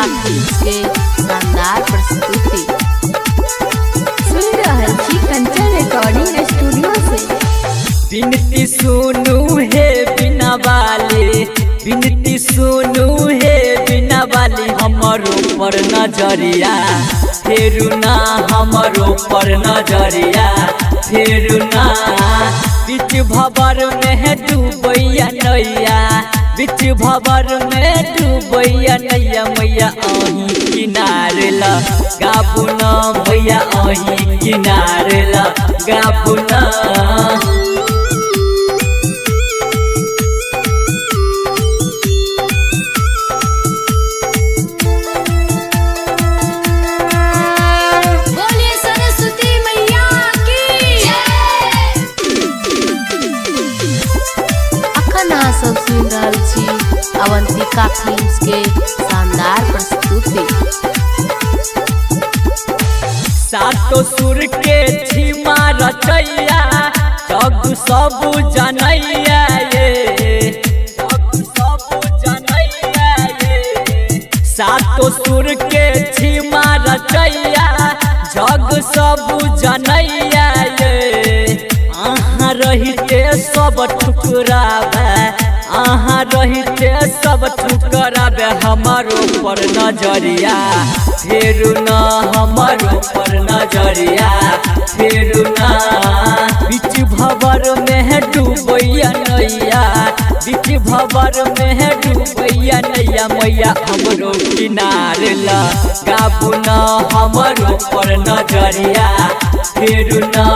काफी के शानदार प्रस्तुति सुन रहल छी कंचन रिकॉर्डिंग स्टूडियो से। बिनती सुनू हे बिना वाली, बिनती सुनू हे बिना वाली, हमरो पर नजरिया फेरू ना, हमरो पर नजरिया फेरू ना। बीच भंवर में डूबैया नैया, बीच भंवर में डूबैया नैया, मैया अही किनारे ला गाबू ना, मैया अही किनारे ला गाबू ना। सब सुन रहल छी अवंतिका फिल्म्स के शानदार प्रस्तुति। सातो सुर के छिमा रचैया, जग सब जनैया ये, जग सब जनैया ये। सातो सुर के छिमा रचैया, जग सब जनैया ये। आहाँ रहिते सब ठुकरावे, आहाँ रहिते सब ठुकरावे, हमारो पर नजरिया फेरू ना, हमारो पर नजरिया फेरू ना। बीच भंवर में डूबैया नैया, बीच भंवर में डूबैया नैया, मैया हमरो किनारे ला गाबू ना, हमारो पर नजरिया फेरू ना।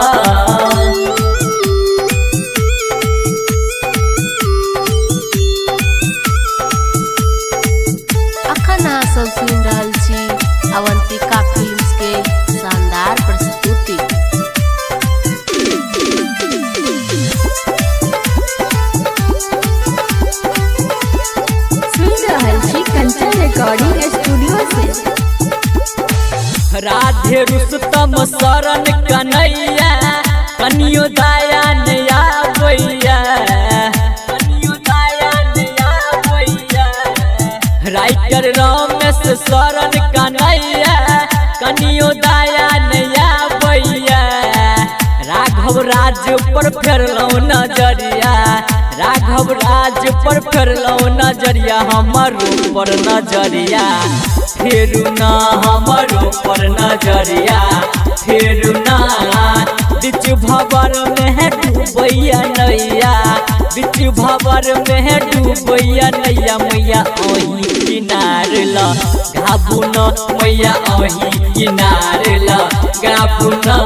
सब सुन रहल छी अवंतिका फिल्म्स के शानदार प्रस्तुति। सुन रहल छी कंचन रिकॉर्डिंग स्टूडियो से। राधे रुस्तम शरण कन्हैया, कनियो दया नया भैया, कनियो दया नया भैया। राइटर रमेश शरण कन्हैया, कनियो दया नया भैया। राघव राज पर फेरलौ नजरिया, राघव राज पर फेरलौ नजरिया, हमारो पर नजरिया फेरू ना, हमारो पर नजरिया फेरू ना। बीच भंवर में डूबैया नैया, बीच भंवर में डूबैया नैया, मैया अही किनारे ला गाबू ना, मैया अही किनारे ला गाबू ना।